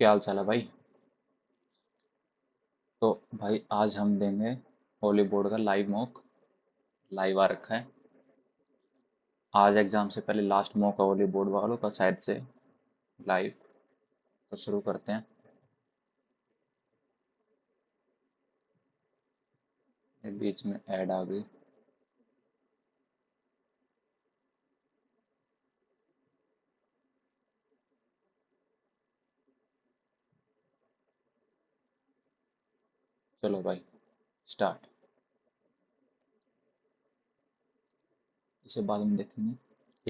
क्या हाल चाल है भाई। तो भाई आज हम देंगे होली बोर्ड का लाइव मॉक। लाइव आ रखा है। आज एग्जाम से पहले लास्ट मॉक है होली बोर्ड वालों का शायद से लाइव। तो शुरू करते हैं। ये बीच में ऐड आ गई। चलो भाई स्टार्ट। इसे बाद में देखेंगे।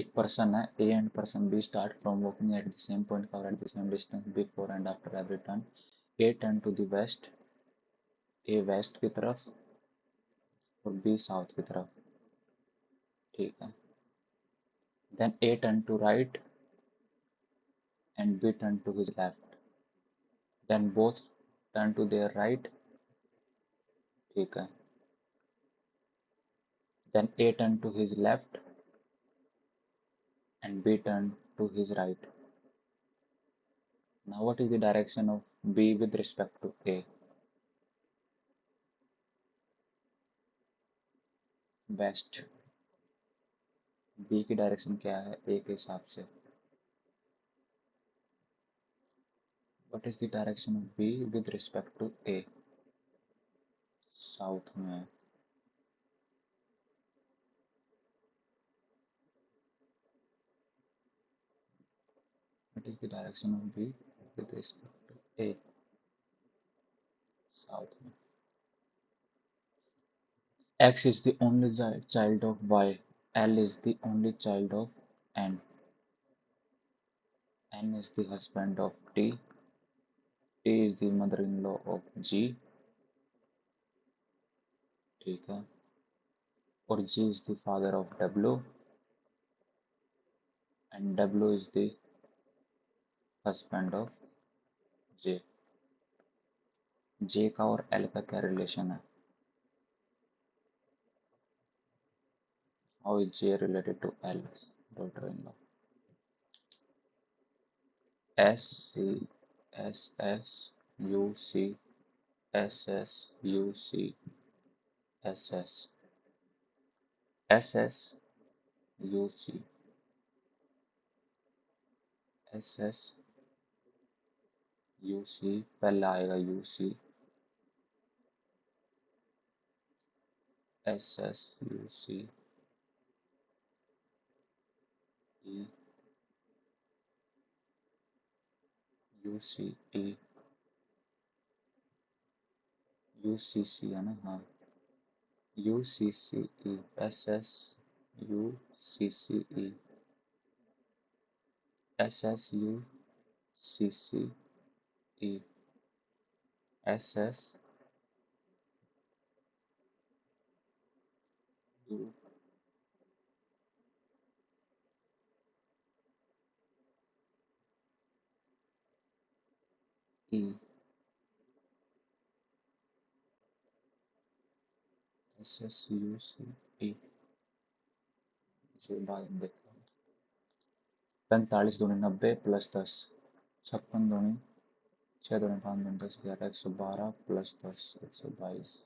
एक पर्सन है A and person B start from walking at the same point cover at the same distance before and after every turn. A turn to the west. A west की तरफ और बी साउथ की तरफ। ठीक है। Then A turn to right and B turn to his left. Then both turn to their right. ठीक है। Then A turned to his left and B turned to his right. Now what is the direction of B with respect to A? West. B की direction क्या है A के हिसाब से? What is the direction of B with respect to A? South में है। What is the direction of B with respect to A? South में। X is the only child of Y. L is the only child of N. N is the husband of T. T is the mother-in-law of G. ठीक है। और G is the father of W and W is the husband of J. J का और L का क्या relation है? How is J related to L? Daughter-in-law. S C S S U C S S U C S S S S U C S S U C पहले आएगा U C S S U C E U C E U C C है ना? हाँ U C C E S S U C C E S S U C C E S S U E S S U C E। इसे बाद में देखते हैं। 45 दूनी 90 plus 10 56 दूनी 6 दूनी 5 दूनी 10 11 112 प्लस 10 122।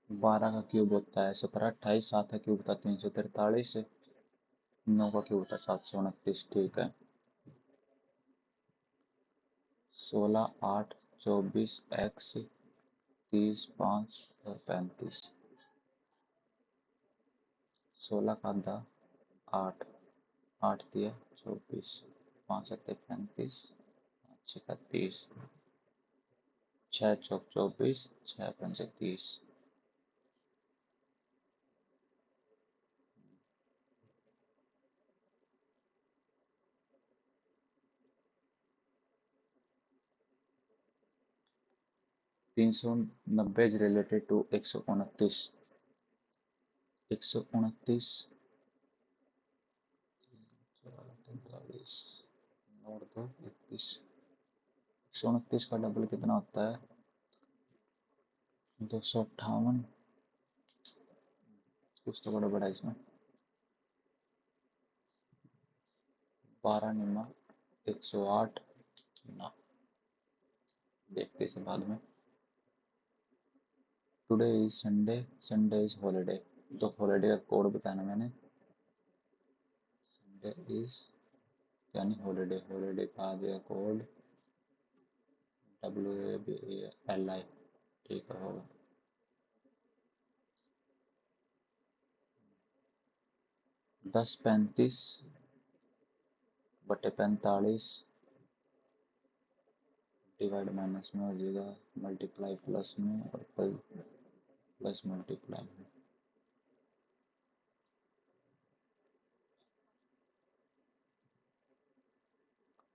12 का क्यूब होता है 17 28 7 का क्यूब होता है 343 9 का क्यूब होता है 729। ठीक है। 16 8 24 x 30 5 और 35। 16 का 10 8 8 दिया 24 5 सत्ते 35 5 छक्का 30 6 चौक 24 6 पंचे 30। 390 is related to 129। 129 43 और 2 21। 129 का डबल कितना होता है? 258। कुछ तो गड़बड़ है इसमें। 12 निमा 108 ना, देखते इसे बाद में। Today is Sunday, Sunday is holiday, तो हॉलीडे का कोड बताना मैंने। संडे इज यानी हॉलीडे, हॉलीडे का आ गया कोड WABALI, ठीक है होगा। 10 35 बटे 45 डिवाइड माइनस में हो जाएगा, मल्टीप्लाई प्लस में, और प्लस मल्टीप्लाई में।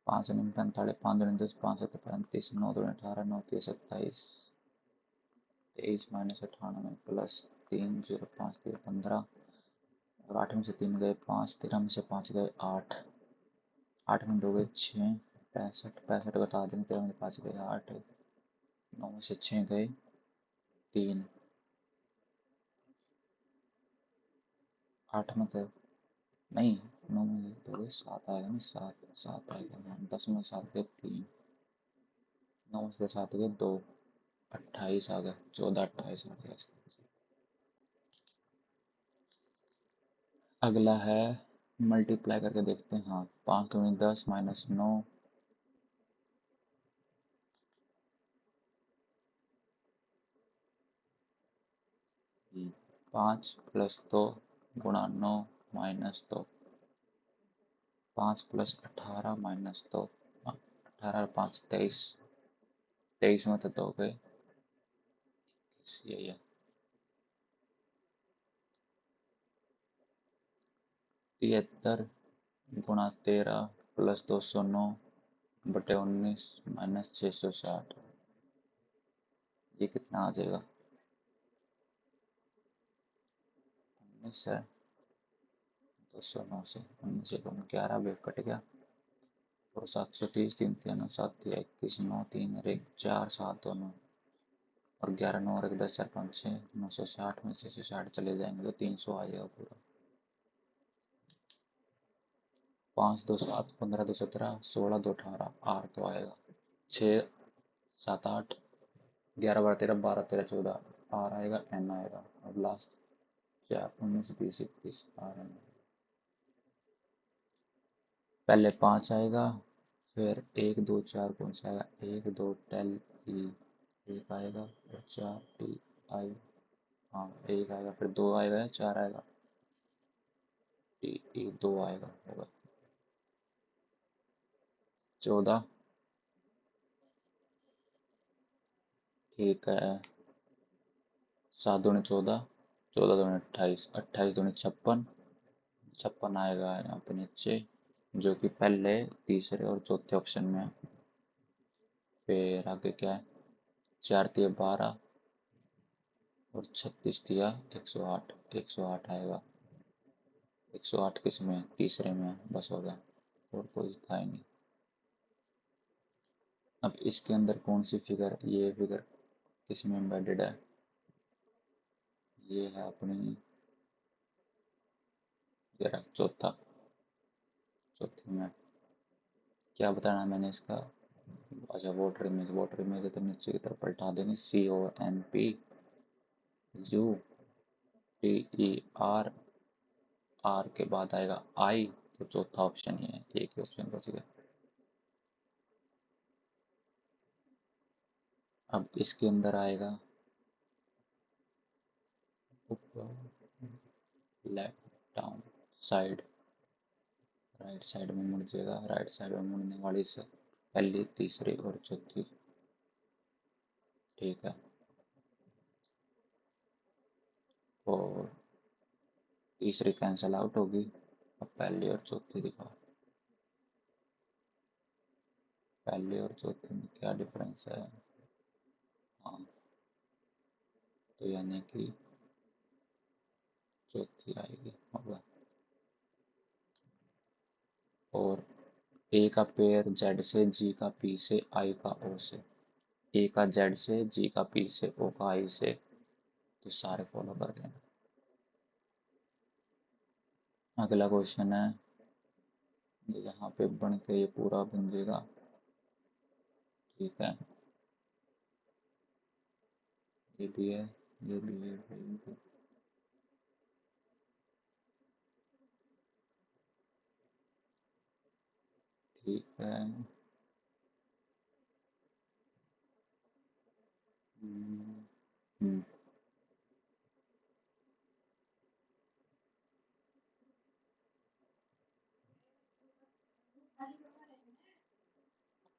5 9 45, 5 2 10, 5 7 35, 9 2 18, 9 3 27, 23 माइनस 98 प्लस 3 0 5 3 15, और 8 में से 3 गए 5, 13 में से 5 गए 8, 8 में 2 गए 6, 65 65 बता देंगे, 13 में से 5 गए 8, 9 में से 6 गए 3, 8 में तो नहीं, 9 में से 2 गए 7 आएगा ना, 7 7 आएगा, 10 में 7 गए 3, 9 में से 7 गए 2, 28 आ गया, 14 28 आ गया इसका। अगला है मल्टीप्लाई करके देखते हैं। हाँ, 5 दूनी 10 माइनस 9, 5 प्लस 2 गुणा 9 माइनस 2, 5 प्लस 18 माइनस 2, 18 5 23, 23 में तो 2 गए, यही है। 73 गुणा 13 प्लस 209 बटे 19 माइनस 660, ये कितना आ जाएगा? 19 है, 209 से 19 से 11 भी कट गया, और 730, 3 3 7 21, 9 3 और 1 4 7 दोनों, और 11 9 और 1 10 4 5 6, 960 में 660 चले जाएंगे तो 300 आ जाएगा पूरा। 5 2 7 15 2 17 16 2 18, आर तो आएगा 6 7 8 11 12 13 12 13 14, आर आएगा, एन आएगा, और लास्ट 4 19 20 21 आर एन। पहले 5 आएगा, फिर 1 2 4 कौन सा आएगा, 1 2 टेल ई, 1 आएगा, और 4 टी आई, हाँ 1 आएगा, फिर 2 आएगा, 4 आएगा, टी ई 2 आएगा, होगा 14, ठीक है। 7 दूनी 14, 14 दूनी 28, 28 दूनी 56, 56 आएगा यहाँ पे नीचे, जो कि पहले तीसरे और चौथे ऑप्शन में है। फिर आगे क्या है, 4 तिया 12, और 36 दिया 108, 108 आएगा, 108 किस में, तीसरे में, बस हो गया, और कोई था ही नहीं। अब इसके अंदर कौन सी फिगर, ये फिगर किस में एम्बेडेड है, ये है अपनी जरा चौथा, चौथे में क्या बताना मैंने इसका, अच्छा वाटर इमेज, वाटर इमेज तो नीचे की तरफ पलटा देंगे, COMPUTER, आर के बाद आएगा आई, तो चौथा ऑप्शन ही है, एक ही ऑप्शन बच गया। अब इसके अंदर आएगा ऊपर, left down side, right side में मुड़ जाएगा, राइट साइड में मुड़ने वाली से पहली तीसरी और चौथी, ठीक है, और तीसरी कैंसिल आउट होगी, अब पहली और चौथी दिखाओ, पहली और चौथी में क्या डिफरेंस है, हाँ तो यानी कि चौथी आएगी, होगा। और ए का पेयर जेड से, जी का पी से, आई का ओ से, ए का जेड से, जी का पी से, ओ का आई से, तो सारे फॉलो कर देना। अगला क्वेश्चन है ये यहाँ पे बन के ये पूरा बन जाएगा। ठीक है, ये भी है, ये भी है, ये भी है। ठीक है। हम्म, हम्म,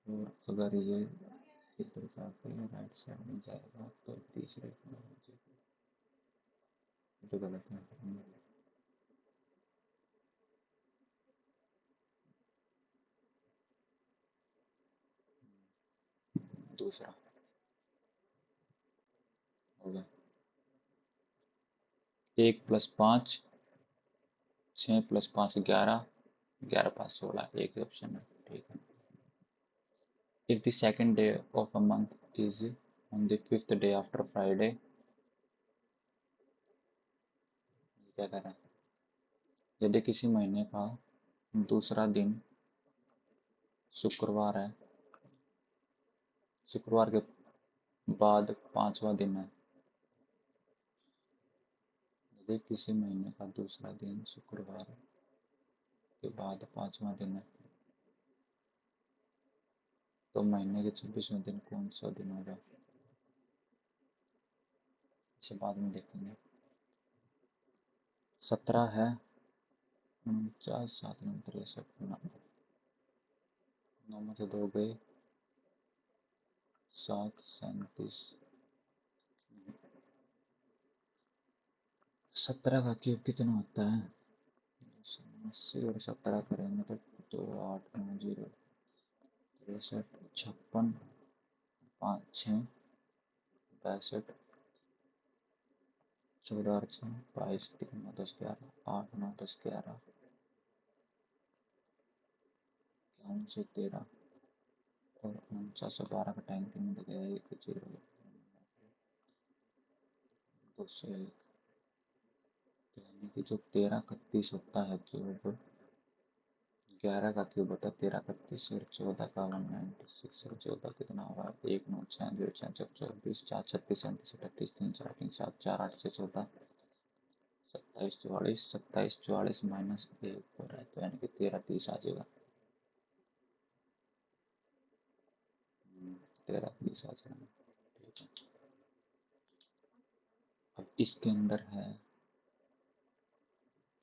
और अगर ये इधर जाके राइट साइड में जाएगा तो तीसरे में हो जाएगा। ये तो गलत है। दूसरा हो गया। 1 + 5 6 + 5 11, 11 + 5 16, एक ही ऑप्शन है। ठीक है। If the second day of a month is on the fifth day after Friday, क्या करें? यदि किसी महीने का दूसरा दिन शुक्रवार है, शुक्रवार के बाद पांचवा दिन है। यदि किसी महीने का दूसरा दिन शुक्रवार के बाद पांचवा दिन है, तो महीने के 26वें दिन कौन सा दिन होगा? इसे बाद में देखेंगे। 17 है, 49, 7 9 63, 9 में से 2 गए, 7 37। 17 का क्यूब कितना होता है? 80 और 17 करेंगे तो 2890, 63, 56, 5 6 65, 14 और 6 22, 3 9 10 11, 8 9 10 11, 51 से 13 और 49 से 12 का टाइम 3 मिल गया। 1 0 2 से 1, यानी कि जो 13 31 होता है क्यूब, 11 का क्यूब होता है 13 31 और 14 का 196 और 14 कितना होगा? 1 9 6 0 6 4 24 4 36 37 38 3 4 3 7 4 8 से 14, 27 44, 27 44 -1 हो रहा है, तो यानी कि 13 30 आ जाएगा। 13 30 आ जाएगा। ठीक है। अब इसके अंदर है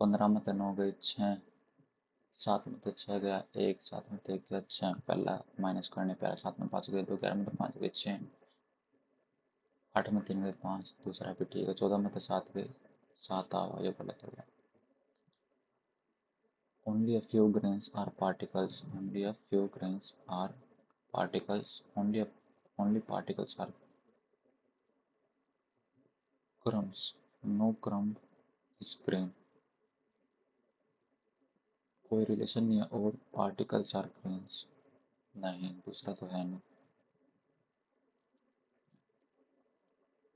15 में तो 9 गए 6, 7 में तो 6 गया 1, 7 में तो 1 गया 6, पहला माइनस करने पे 7 में 5 गए 2, 11 में तो 5 गए 6, 8 में 3 गए 5, दूसरा भी ठीक है। 14 में तो 7 गए 7 आवा, ये गलत हो गया। Only a few grains are particles. Only a few grains are particles. Only particles are crumbs. No crumb is grain. कोई रिलेशन नहीं है और पार्टिकल्स आर ग्रेन्स। नहीं, दूसरा तो है नहीं।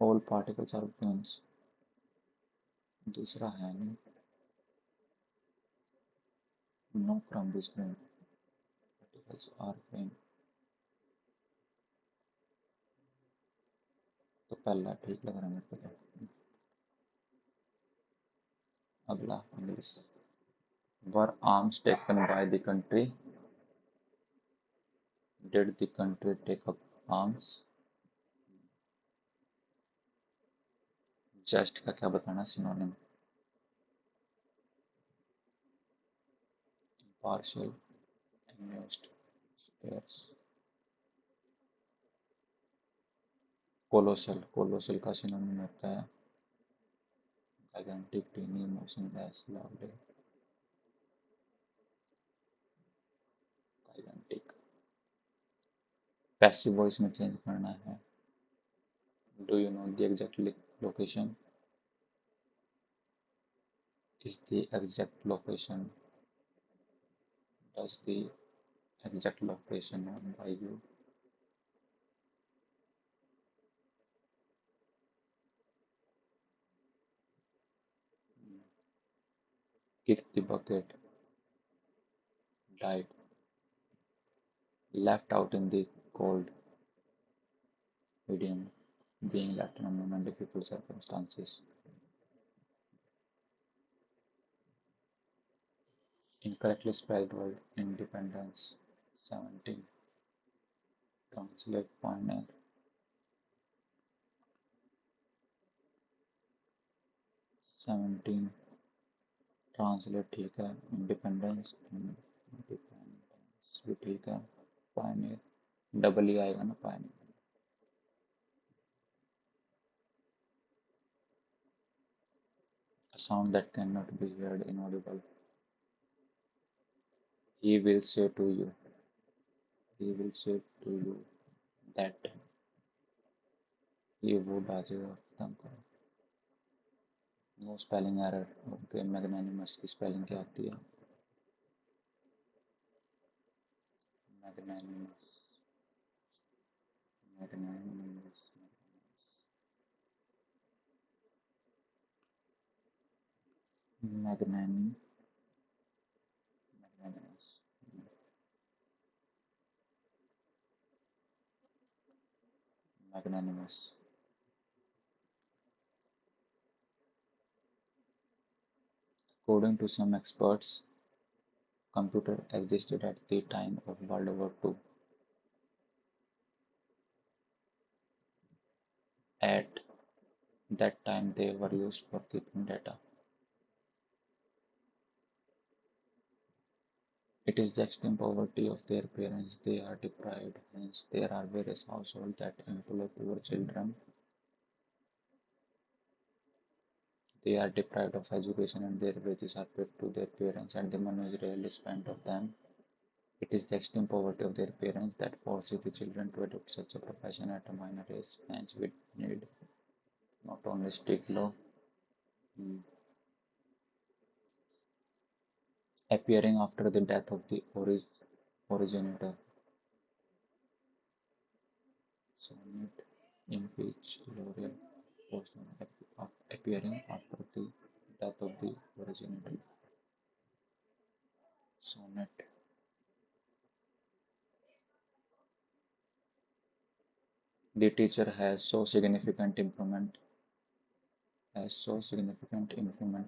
ऑल पार्टिकल्स आर ग्रेन्स, दूसरा है नहीं। No crumb is grain, particles are grain, तो पहला ठीक लग रहा है मेरे को तो। अगला English. Were arms taken by the country, did the country take up arms. Just का क्या बताना synonym? Partial, amused, sparse। Colossal, colossal का सिनोनिम होता है gigantic, teeny, motionless, lovely, gigantic। Passive voice में चेंज करना है। Do you know the exact location? Is the exact location, does the exact location known by you? Kick the bucket, died, left out in the cold, idiom, being left unknown under difficult circumstances. Incorrectly spelled word independence. 17. Translate pioneer. 17. Translate ठीक है, independence independence भी ठीक है, Pioneer double ही आएगा ना Pioneer. A sound that cannot be heard, inaudible. He will say to you, he will say to you that ये would आ जाएगा, खत्म करो. No spelling error. Okay, magnanimous की स्पेलिंग क्या होती है? Magnanimous, magnanimous, magnani, magnanimous, magnanimous. According to some experts, computer existed at the time of World War II. At that time, they were used for keeping data. It is the extreme poverty of their parents they are deprived. Hence, there are various households that employ poor children. They are deprived of education and their wages are paid to their parents and the money is rarely spent on them. It is the extreme poverty of their parents that forces the children to adopt such a profession at a minor age. Hence, we need not only strict law, mm, appearing after the death of the originator. Sonnet, impeach, laurel, postman, appearing after the death of the originator. Sonnet. The teacher has so significant improvement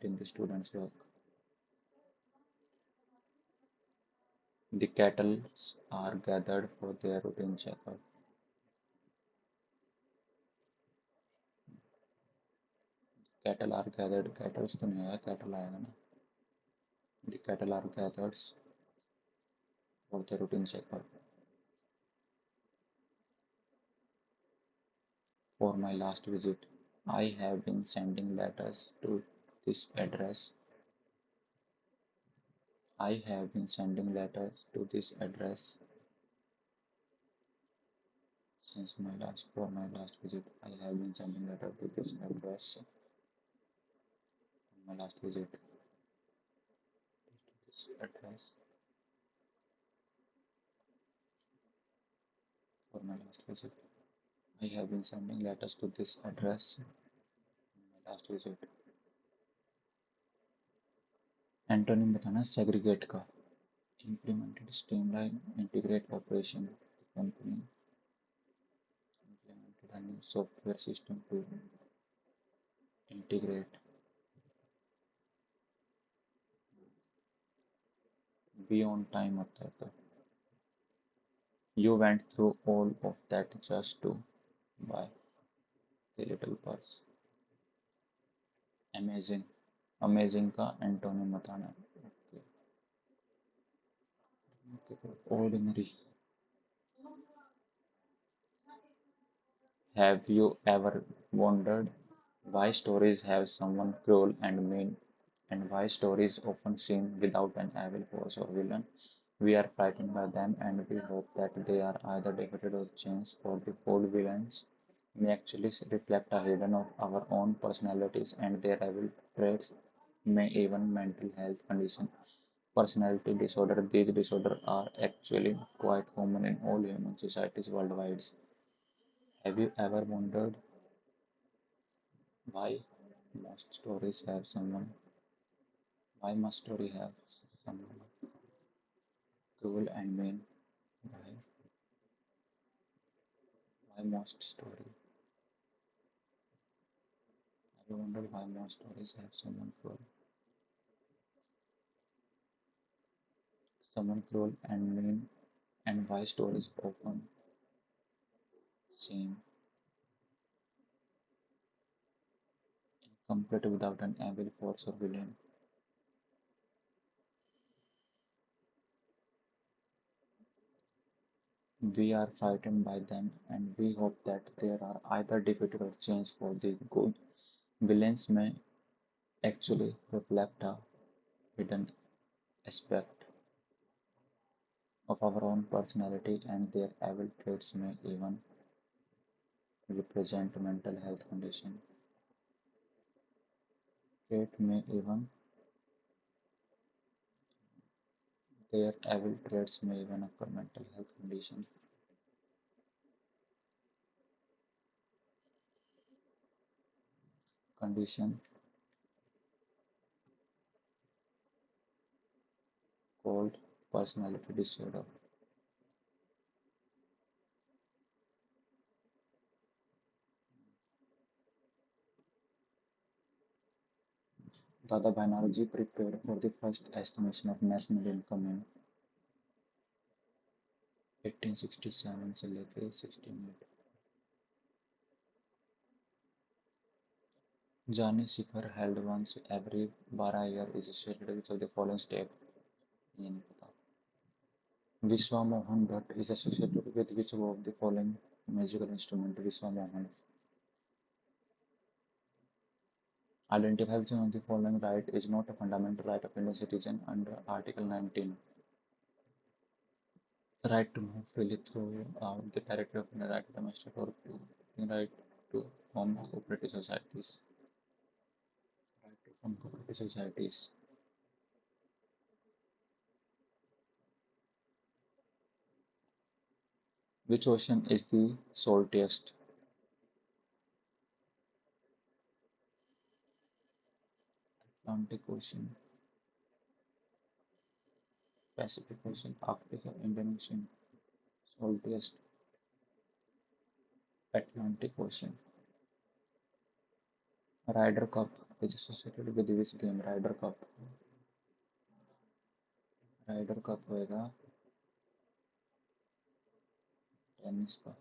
in the student's work. The kettles are gathered for their routine checkup. Cattle are gathered. Kettles तो नहीं आया, cattle आएगा ना. The cattle are gathered for their routine checkup. For my last visit, I have been sending letters to this address. I have been sending letters to this address for my last visit. I have been sending letters to this address on my last visit. This address for my last visit. I have been sending letters to this address on my last visit. Antonym बताना segregate का. Implemented streamline integrate operation. The company implemented a new software system to integrate. Be on time होता है तो. You went through all of that just to buy the little purse. Amazing. Amazing का antonym बताना. Ordinary. Have you ever wondered why stories have someone cruel and mean, and why stories often seem without an evil force or villain? We are frightened by them and we hope that they are either defeated or changed, or the full villains may actually reflect a hidden of our own personalities and their evil traits, may even mental health condition. Personality disorder. These disorders are actually quite common in all human societies worldwide. Have you ever wondered why most stories have someone? Why must story have someone? cruel and mean. Why most story? Have you wondered why most stories have someone cruel and mean, and why stories often seem complete without an evil force or villain? We are frightened by them, and we hope that they are either defeated or changed for the good. Villains may actually reflect a hidden aspect of our own personality, and their evil traits may even represent mental health condition. Trait may even Their evil traits may even occur mental health condition called personality disorder. Dada Banerjee prepared for the first estimation of national income in 1867 से लेके 1680. Jani Shikhar held once every 12 year is associated with the following step. ये नहीं पता. Vishwa Mohan Bhatt is associated with which of the following musical instrument? Vishwa Mohan. Identify which one of the following right is not a fundamental right of Indian citizen under Article 19. Right to move freely throughout the territory of the right to domestic or right to form cooperative societies. Right to form cooperative societies. Which ocean is the saltiest? Atlantic Ocean, Pacific Ocean, Arctic, Indian Ocean. Saltiest, Atlantic Ocean. Ryder Cup is associated with which game? Ryder Cup. Ryder Cup होएगा tennis का.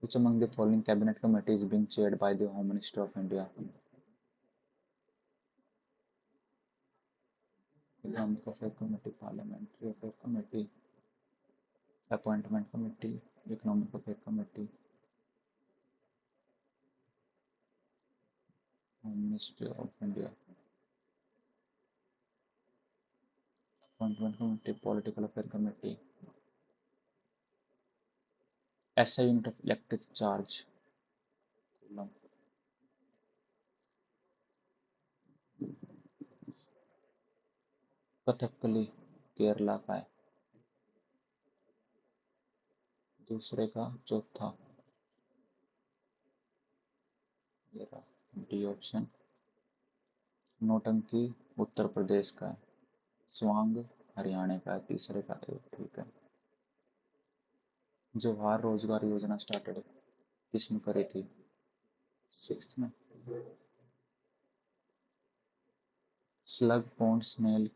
Which among the following cabinet committees is being chaired by the Home Minister of India? Economic Affairs Committee, Parliamentary Affairs Committee, Appointment Committee, Economic Affairs Committee, Home Ministry of India. Appointment Committee, Political Affairs Committee. SI unit of electric charge. Kathakali Kerala का है. दूसरे का चौथा D option. नौटंकी उत्तर प्रदेश का है. स्वांग हरियाणा का है. तीसरे का ए. ठीक है. जवाहर रोजगार योजना स्टार्टेड किसने करी थी? 6th में. Slug pond snail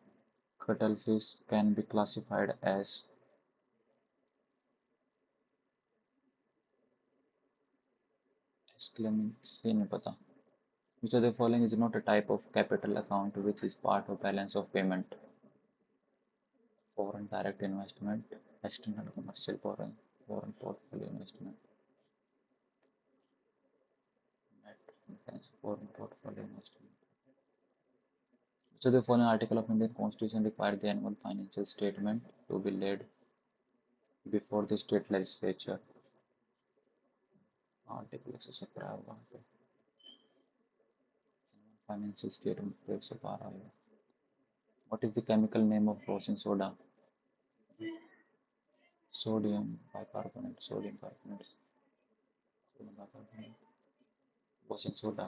cuttlefish can be classified as से नहीं पता. Which of the following is not a type of capital account which is part of balance of payment? Foreign direct investment, external commercial borrowing, foreign portfolio investment, net remittance, foreign portfolio investment. Which of the following article of Indian Constitution requires the annual financial statement to be laid before the state legislature? Article 117 होगा तो financial statement पे 112 है. What is the chemical name of washing soda? Sodium bicarbonate, sodium carbonate, sodium bicarbonate. Washing soda.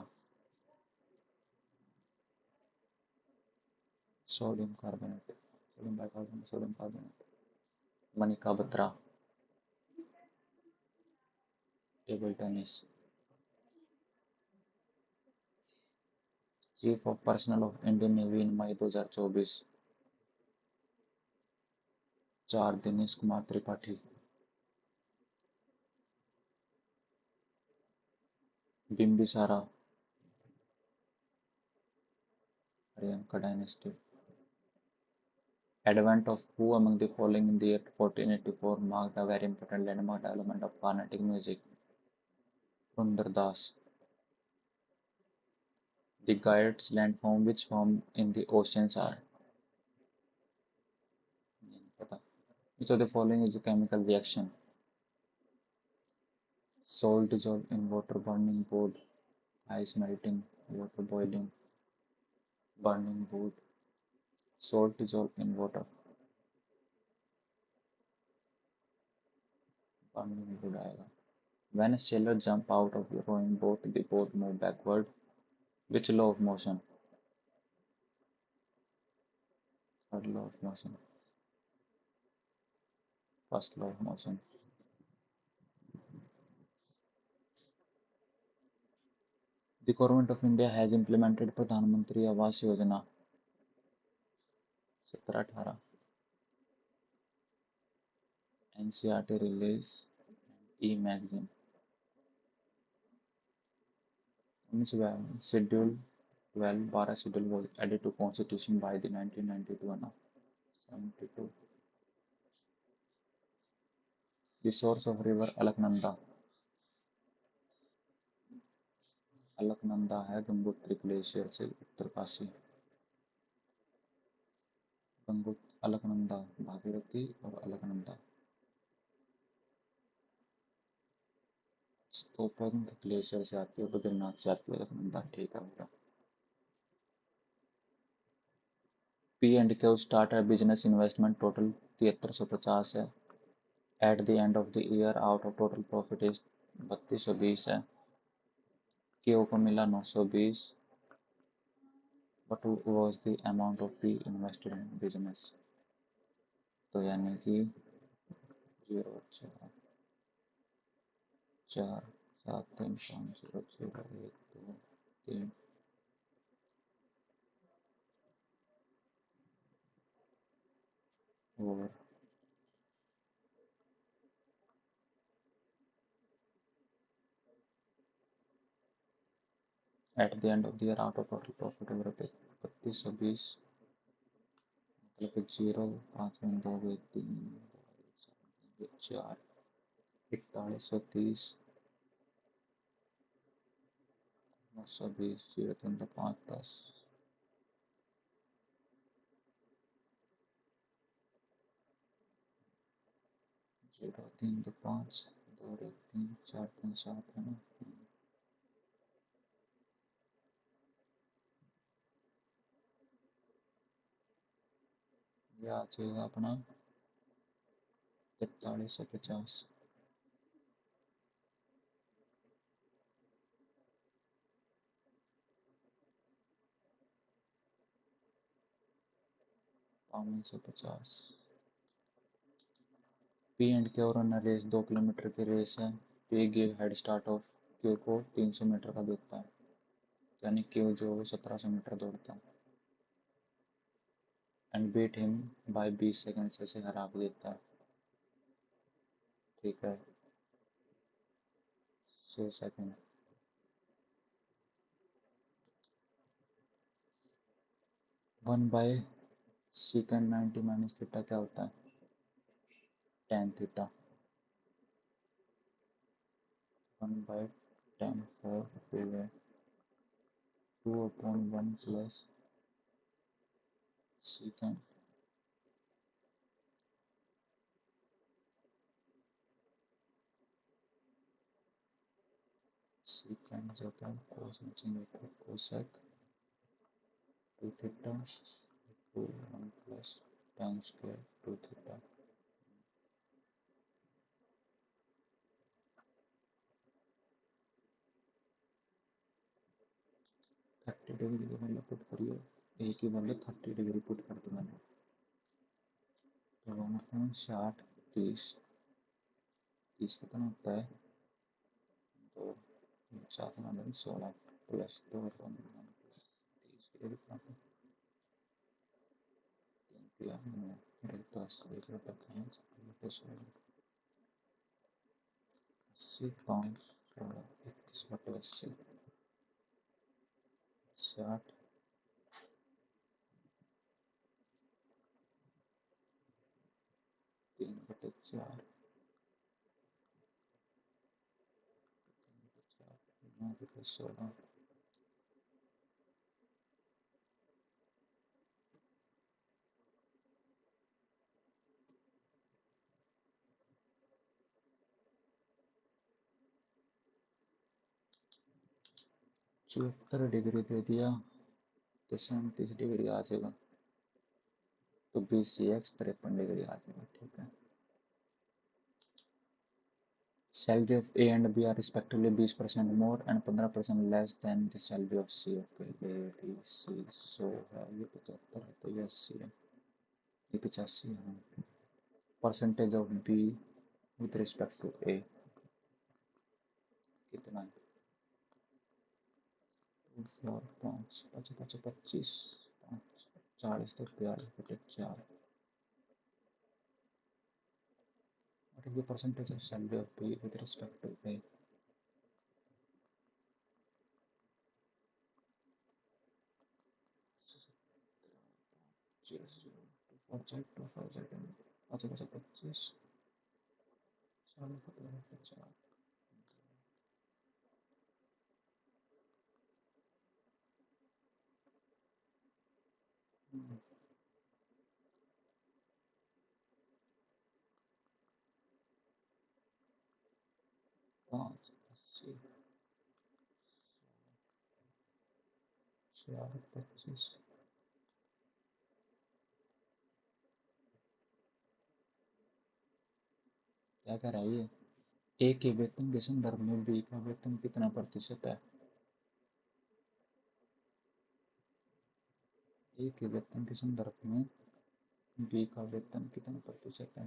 Sodium carbonate, sodium bicarbonate, sodium carbonate. Manika Batra, table tennis. Chief of personnel of Indian navy in May 2024। 4 Dinesh Kumar Tripathi. Bimbisara, Haryanka dynasty. Advent of who among the following in the year 1484 marked a very important landmark development of Carnatic music? Punder Das. The Guides landform which form in the oceans are? Which of the following is a chemical reaction? Salt dissolved in water, burning wood, ice melting, water boiling, burning wood. Salt dissolved in water, burning wood आएगा. When a sailor jump out of the rowing boat, the boat move backward. Which law of motion? Third law of motion. First law of motion. The Government of India has implemented Pradhan Mantri Awas Yojana 17-18. NCERT release e-magazine. Schedule 12 Bara schedule was added to Constitution by the 1992 Anna 72. The source of river Alaknanda. Alaknanda है Gangotri glacier से उत्तरकाशी. अलकनंदा, भागीरथी और Alaknanda. स्तोपंथ glacier से आती है, बद्रीनाथ से आती है अलकनंदा. ठीक है बेटा. पी एंड क्यू स्टार्ट है बिजनेस इन्वेस्टमेंट टोटल 7350 है. Eight the end of the year out of total profit is 3220 है. क्यू को मिला 920. What was the amount of P invested in business? तो यानी कि 0 4 4 7 3 5 0 0 1 2 3 और eight the end of the year out of total profit over 3220 मतलब 0 5 में 2 3 4 4130 920 0 3 5 10 0 3 5 2 3 4 3 7 है ना. ये आ जाएगा अपना 4350. 5250. P and Q runner race 2 kilometre की रेस है. P give head start of Q को 300 मीटर का देता है, यानी क्यू जो 1700 मीटर दौड़ता है. And beat him by 20 second से हरा के देता है. ठीक है. 100 second. 1 by second 90 minus theta क्या होता है? tan theta. 1 by tan 4 2/1 plus second. Second जो होता है कोस में चेंज होता है cosec 2 theta 2 1 plus tan square 2 theta. 30 degree को मतलब पुट करिए ए की वैल्यू 30 डिग्री पुट कर दी मैंने, तो 1/8 30, 30 कितना होता है, तो 4 16 प्लस 2 30 के डिफरेंट 10 1 रुपये 80 पाउंड 21/80 60 3/4 9/16 74 डिग्री दे दिया तो 37 डिग्री आ जाएगा, तो BCX 53 डिग्री आ जाएगा। ठीक है, salary of A and B are respectively 20% more and 15% less than the salary of C। Okay, A B C 100 है, ये 75 है, तो ये 80 है, ये 85 है। Percentage of B with respect to A कितना है, 5 5 5 25 5 40 तो 42/4। What is the percentage of salary of B with respect to A? 2 4 5 25 40/4 5 80 4 25 क्या कह रहा है ये, ए के वेतन के संदर्भ में बी का वेतन कितना प्रतिशत है, ए के वेतन के संदर्भ में बी का वेतन कितना प्रतिशत है।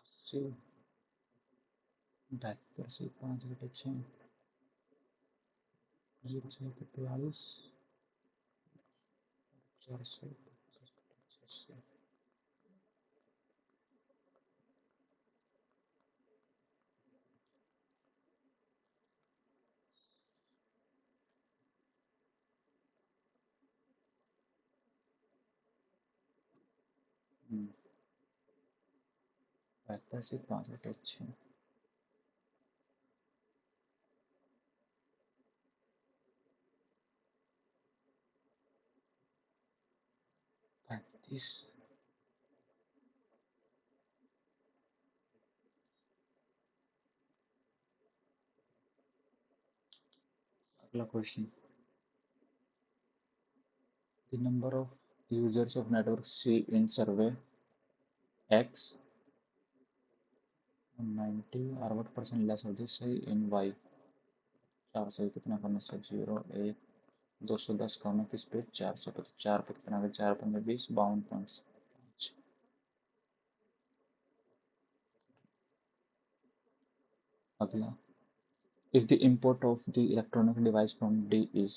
अस्सी 72 से 5/6 42 400 72 से 5/6 35। अगला question, the number of users of network C in survey X 90 और what percent less of this C in Y. 400 कितना करना है, 0 1 210 का होना किस पे, 400 पे, तो 4 पे कितना, 4 15 20 52.5। अगला, if the import of the electronic device from D is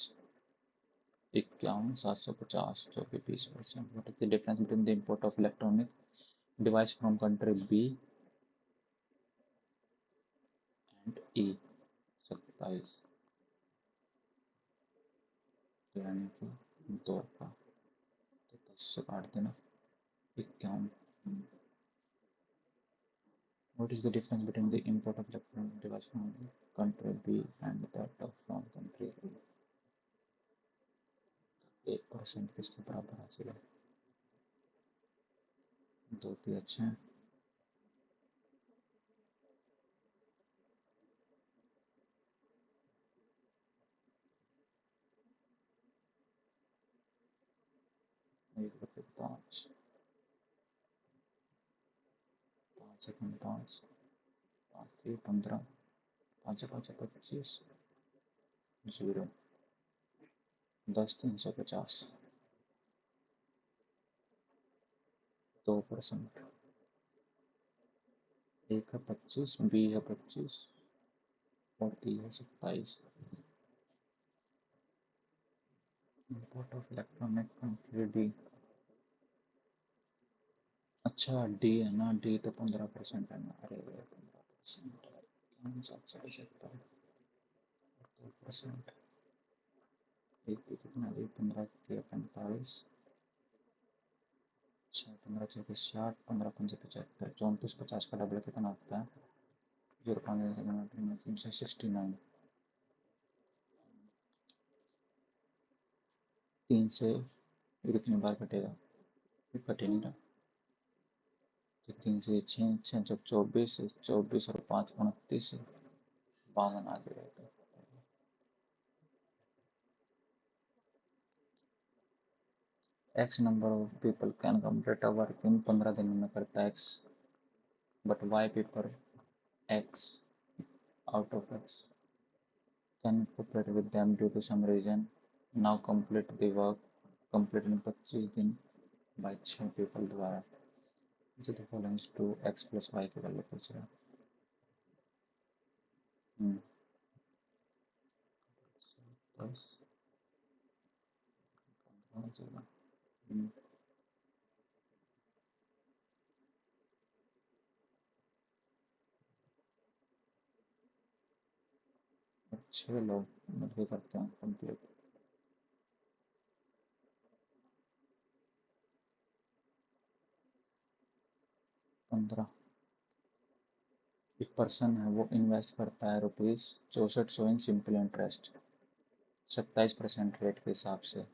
51,750 जो कि 20%, what is the difference between the import of electronic device from country B and E। 27, तो यानी कि 2 का, तो 10 से काट देना, 51। What is the difference between the import of electronic device from country B and that of from country A। 1% किसके बराबर आ जाएगा, 2 तो अच्छे हैं। ₹1 5 सेकंड 5, 5 15, 5 5 25, 0, 10 350, 2%, एक है 25, बी है 25 और ई है 27। Import of electronic country D. अच्छा डी है ना, डी तो 15% है ना, अरे 15%, 775, 2%, एक कितना है, 15 45, 6 15 34 60, 15 5 75, 34 50 का डबल कितना होता है, 0.69। 3 से कितनी बार कटेगा, कटे नहीं रहा, तो 3 से 6 6 जब 24, 24 और 5 29, 52 आ जाएगा। X number of people can complete a work in 15 दिन में करता है x, but why people x out of x can cooperate with them due to some reason. Now complete the work complete in 25 दिन by 6 people द्वारा। जो the following is to x plus y की value पूछ रहा है। 10 15 चला। 6 लोग मिलकर करते हैं कंप्लीट। 15, एक पर्सन है वो इन्वेस्ट करता है ₹64 सौ इन सिंपल इंटरेस्ट 27% रेट के हिसाब से।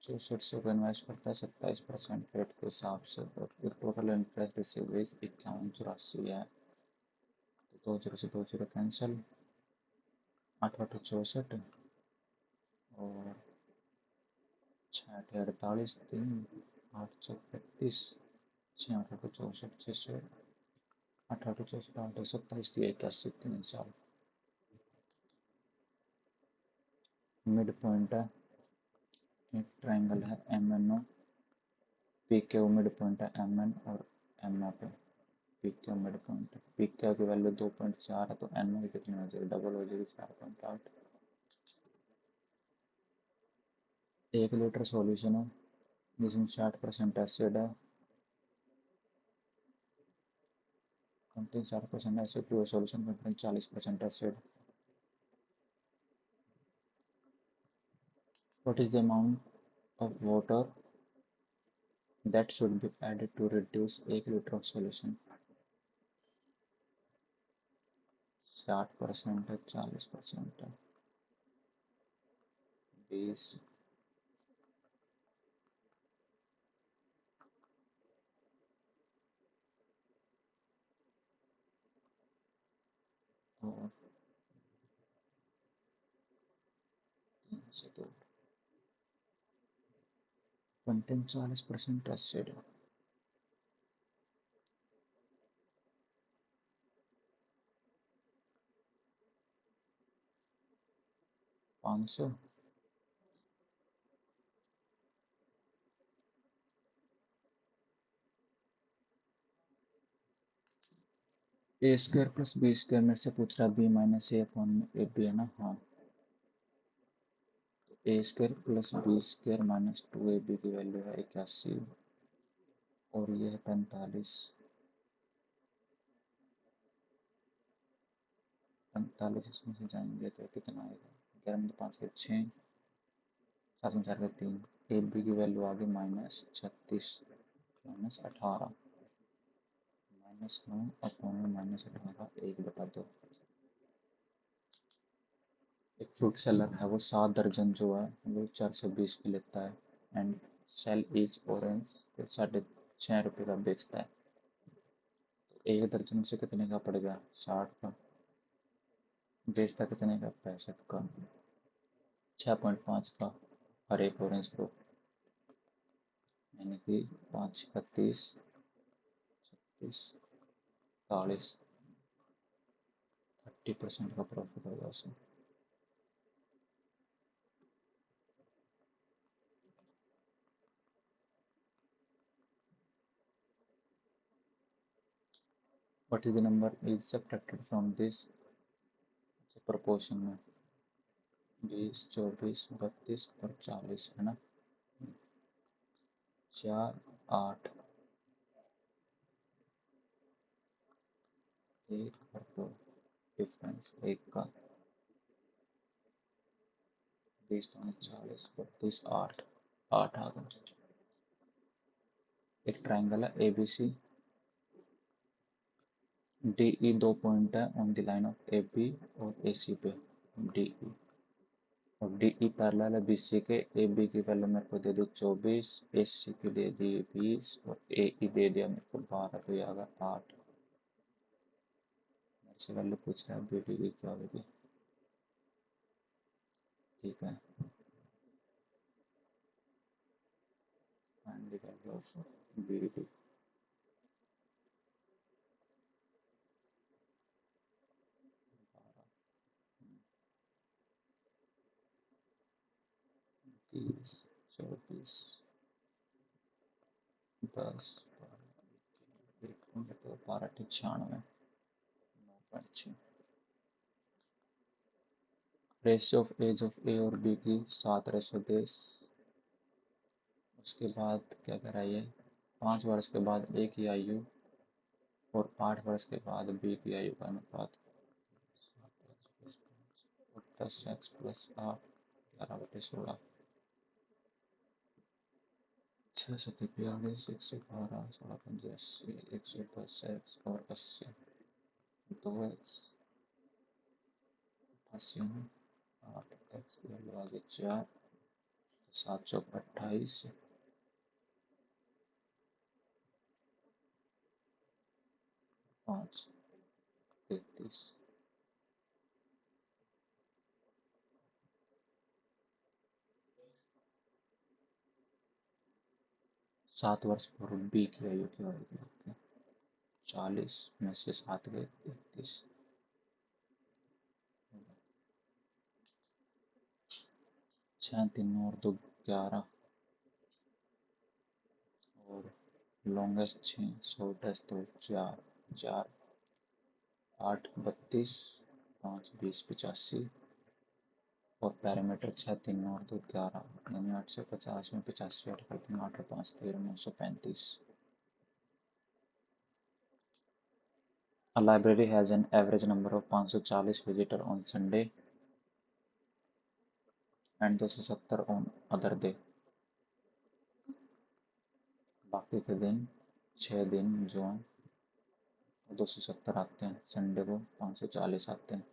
6400 को इन्वेस्ट करता है 27% रेट के हिसाब से, और फिर टोटल इंटरेस्ट रिसीव 5184 है। तो 2 0 से 2 0 कैंसिल, 8 8 64 और 6 8 48, 3 8 6 35, 6 8 8 64 600, 8 8 64 8 27, 81 3 साल। मिड पॉइंट है, एक ट्रायंगल है M N O, P Q mid point है एम एन और एम ओ पे पी क्यू मिड पॉइंट है। पी क्यू की वैल्यू 2.4 है तो एम ओ की कितनी हो जाएगी, डबल हो जाएगी 4.8। 1 लीटर सॉल्यूशन है जिसमें 60% एसिड है, contain 60% acid, pure solution contain 40% acid. What is the amount of water that should be added to reduce 1 litre of solution. 60% है, 40% है, 20, और 3 से 2, contain 40% acid. 500, A square plus B square में से पूछ रहा B minus A upon A B है ना, हाँ। A square plus B square minus 2ab की वैल्यू है 81 और ये है 45। 45 इसमें से जाएंगे तो कितना आएगा, 11 में 5 के 6, 7 में 4 के 3, ए बी की वैल्यू आ गई -36 -18, -9 अपॉन -18, 1/2। एक फ्रूट सेलर है वो 7 दर्जन जो है वो 420 की लेता है एंड सेल ईच ऑरेंज को 6.5 रुपये का बेचता है। तो एक दर्जन से कितने का पड़ गया, 60 का, बेचता कितने का, 65 का, 6.5 का हर एक ऑरेंज को, यानी कि 5 का 30, 40, 30% का प्रॉफिट होगा उसमें। What is the number is subtracted from this proportion में? 20, 24, 32 और 40 है ना। 4, 8, 1 और 2 डिफरेंस 1 का। 20, 40, 32, 8, 8 आ गया। एक ट्राइंगल है ABC, DE 2 पॉइंट है on the line of AB और AC पे। DE और DE पैरेलल है BC के। AB की वैल्यू मेरे को दे दी 24, AC की दे दी 20 और AE दे दिया मेरे को 12, तो ये आ गया 8। मेरे से वैल्यू पूछ रहा है BD की क्या होगी। ठीक है, find the value of BD। 30, 24, 10, 12, 96, 9.6। Ratio of age of A और बी की 7:10। उसके बाद क्या कराइए, 5 वर्ष के बाद ए की आयु और 8 वर्ष के बाद बी की आयु का अनुपात। 10x+8, 11/16, 6 7 42, 112, 16 85, 110x और 80, 2x 88, 8x की वैल्यू आ गई 4, 7 चौक 28, 5 33। 7 वर्ष पूर्व बी की आयु क्या होगी? 40 में से 7 गए 33। 6 3 और 2 11 और लॉन्गेस्ट 6, शॉर्टेस्ट तो 4 4, 8 32, 5 20 85 और पैरामीटर 6 3 और 2 11, यानी 850 में 85 ऐड करते हैं, 8 और 5 13, 935। A library has an average number of 540 visitor on Sunday and 270 on other day। बाकी के दिन 6 दिन जो 270 आते हैं, संडे को 540 आते हैं।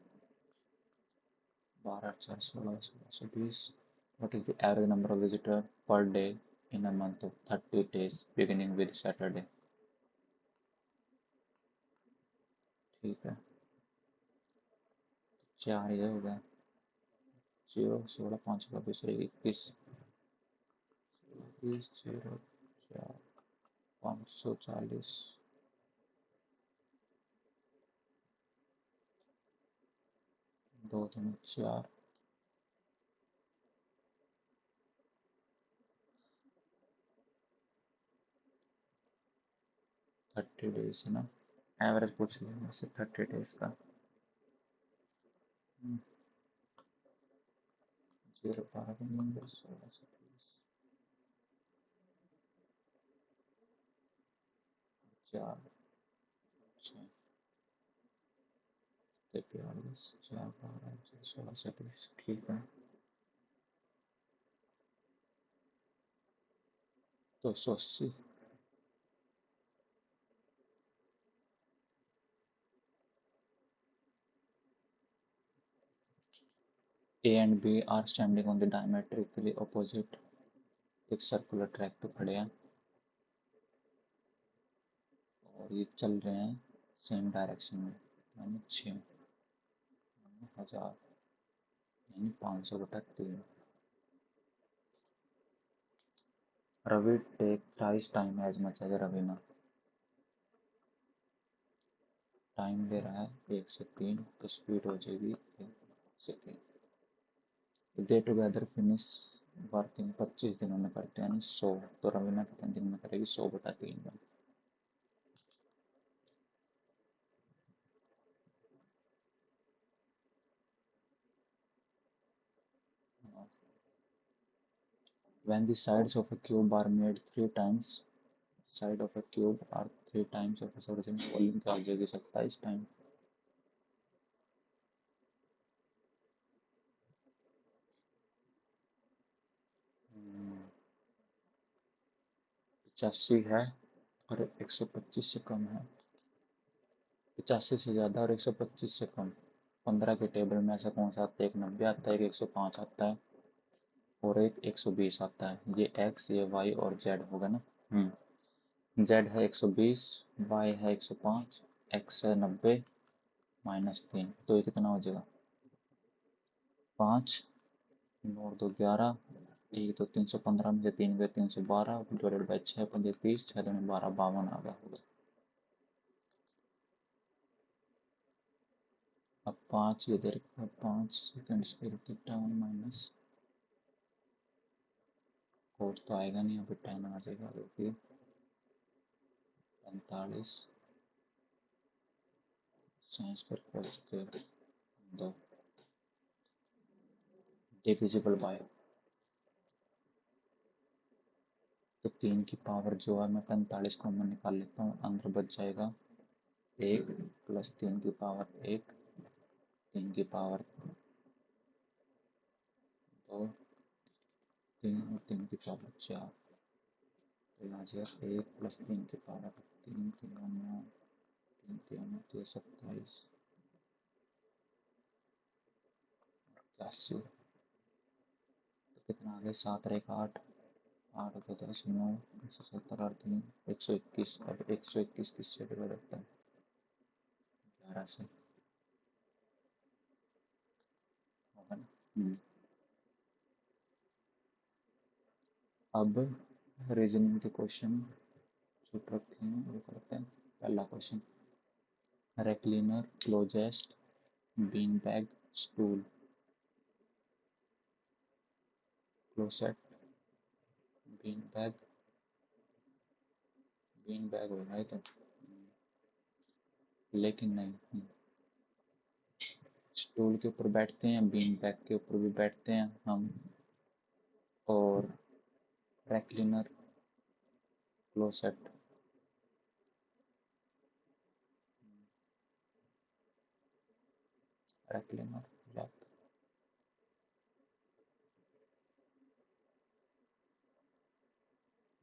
12 4 16 1620। What is the average number of visitors per day in a month of 30 days beginning with Saturday? ठीक है, 4 ये हो गया। 0 16 5 का 21, 20 0 4 540, 2 3 4, 30 डेज है ना। एवरेज पूछ लिया मुझसे 30 डेज का। 0 12 का नंबर 16 से 4 6 43, 4 12 16 से 20। ठीक है, 280। A and B are standing on the diametrically opposite एक सर्कुलर ट्रैक पे खड़े हैं और ये चल रहे हैं सेम डायरेक्शन में, यानी 6 1000 यानी 500/3। Ravi take thrice time as much as Ravina। Time ले रहा है 1 से 3, तो स्पीड हो जाएगी 1 से 3। दे टुगेदर फिनिश वर्किंग 25 दिनों में करते हैं, यानी 100। तो रवीना कितने दिन में करेगी? 100/3 में। When the sides of a cube are made 3 times, side of a cube are 3 times of its original volume, क्या हो जाएगी? 27 टाइम। 85 है और 125 से कम है। 85 से ज़्यादा और 125 से कम। 15 के टेबल में ऐसा कौन सा आता है? एक 90 आता है, एक 105 आता है और एक 120 आता है। ये एक्स, ये वाई और जेड होगा ना। जेड है 120, वाई है 105, एक्स है 90 -3, तो ये कितना हो जाएगा? 5, 9 और 2 11, 1 तो 315 में से 3 गए 312 डिवाइडेड बाई 6 पंजे 30, 6 दूनी 12, 52 आ गया होगा। अब 5 ये दे रखा है, 5 second square theta minus cot तो आएगा नहीं, अभी 10 आ जाएगा। रुपये 45 साइंस पर कोट स्क्वायर 2 डिविजिबल बाय, तो 3 की पावर जो है, मैं 45 कॉमन निकाल लेता हूँ, अंदर बच जाएगा 1 प्लस 3 की पावर 1, 3 की पावर 2, 3 और 3 की पावर 4, तो यहाँ से 1 प्लस 3 की पावर 3, 3 और 9, 3 3 होती 27, 81, तो कितना आ गया? 7 और 1 8, 8 और 10 9, 170 और 3 121। अब 121 किससे डिवाइड होता है? 11 से, होगा ना। अब रीजनिंग के क्वेश्चन छूट रखे हैं, वो करते हैं। पहला question, recliner, closest, bean bag, stool, closet, bean bag, bean bag होगा ये तो, लेकिन नहीं। स्टूल के ऊपर बैठते हैं, बीन बैग के ऊपर भी बैठते हैं हम, और रेक्लिनर, क्लोसेट, रेक्लिनर ब्लैक।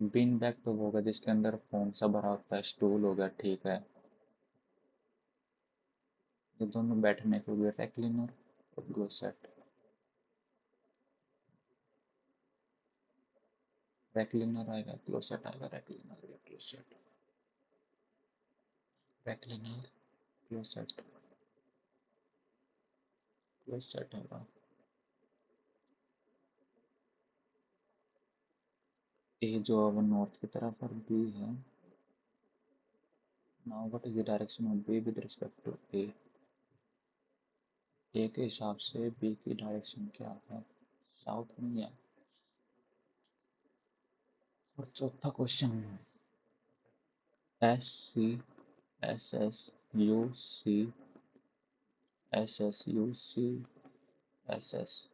बीन बैग तो वो होगा जिसके अंदर फोम सा भरा होता है, स्टूल हो गया, ठीक है। ये दोनों बैठने के लिए, रेक्लिनर और क्लोसेट। रेक्लिनर आएगा, क्लोसेट आएगा, रेक्लिनर या क्लोसेट, रेक्लिनर, क्लोसेट, क्लोसेट होगा। ए जो है वो नॉर्थ की तरफ और बी है। Now what is the direction of B with respect to A? A के हिसाब से बी की डायरेक्शन क्या है? साउथ में है। और चौथा question, S C, S S U C, S S U C, S S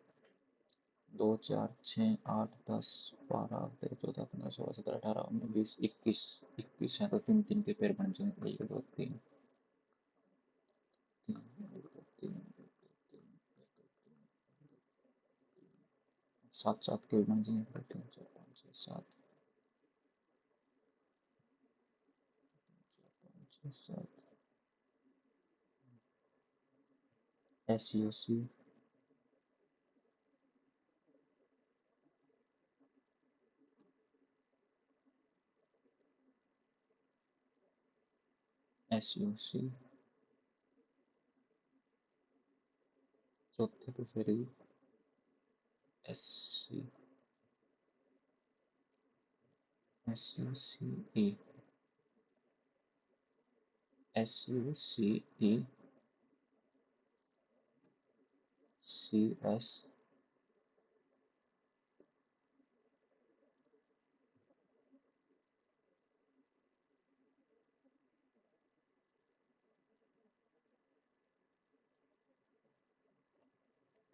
2 4 6 8 10 12 13 14 15 16 17 18 19 20 21, 21 है, तो 3 3 के पेयर बन जाएंगे, 1 2 3 3 1 2 3 7 7 के बन जाएंगे, 3 4 5 6 7 5 6 7, S U C, S U C, चौथे पे फिर S C, S U C E, SUCECS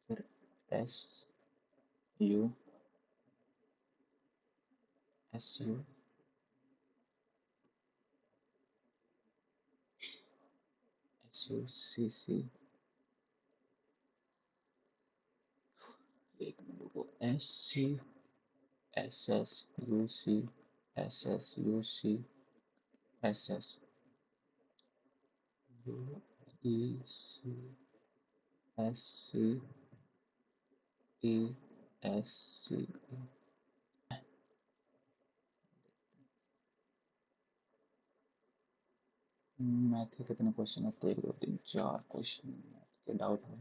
फिर SU SU SUCC एक मिनट को SCUCSSUCSSUESC मैथ के कितने क्वेश्चन होते हैं? 1 2 3 4 क्वेश्चन मैथ के डाउट है।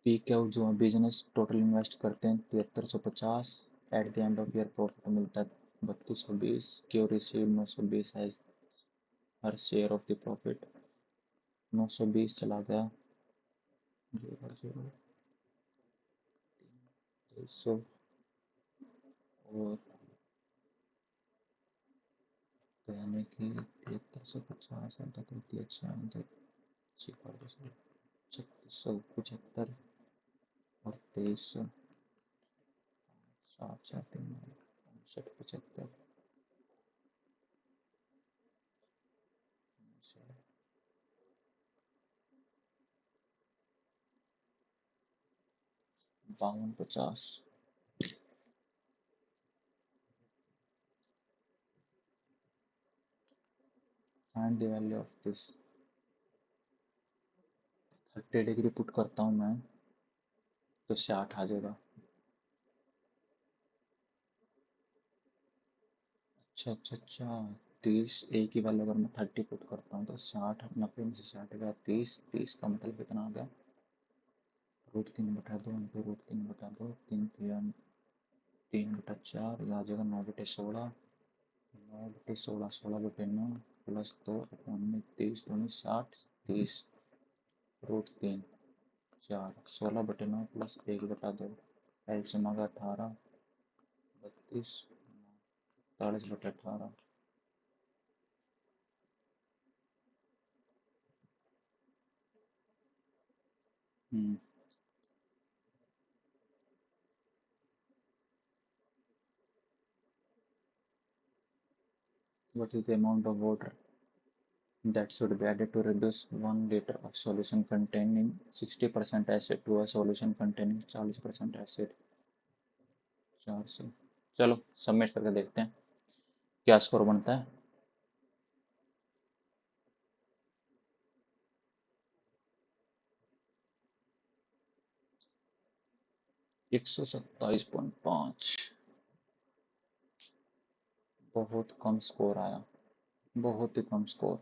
पी क्या जो बिजनेस टोटल इन्वेस्ट करते हैं 7350, at the end of year profit मिलता है 3220, क्यों रिसीव 920 एज हर शेयर ऑफ द प्रॉफिट। 920 चला गया 0 0 200 और तो यानी कि 7350 3675 और 2300 सात चार 59 5250 find the value of this. 30 degree put करता हूँ मैं तो 60 आ जाएगा। अच्छा अच्छा अच्छा 30 ए की वैल्यू अगर मैं 30 पुट करता हूँ तो 60 90 में से 60 गया 30 30 का मतलब कितना आ गया √3/2 इंटू √3/2 3/4 ये आ जाएगा 9/16 9/16 16/9 प्लस 2 19 30 दूनी 60 30 √3 4 16/9 प्लस 1/2 एलसीएम आ गया 18 32 40/18। What is the amount of water that should be added to reduce 1 liter of solution containing 60% acid to a solution containing 40% acid? 400। चलो सबमिट करके देखते हैं क्या स्कोर बनता है। 127.5 बहुत कम स्कोर आया, बहुत ही कम स्कोर।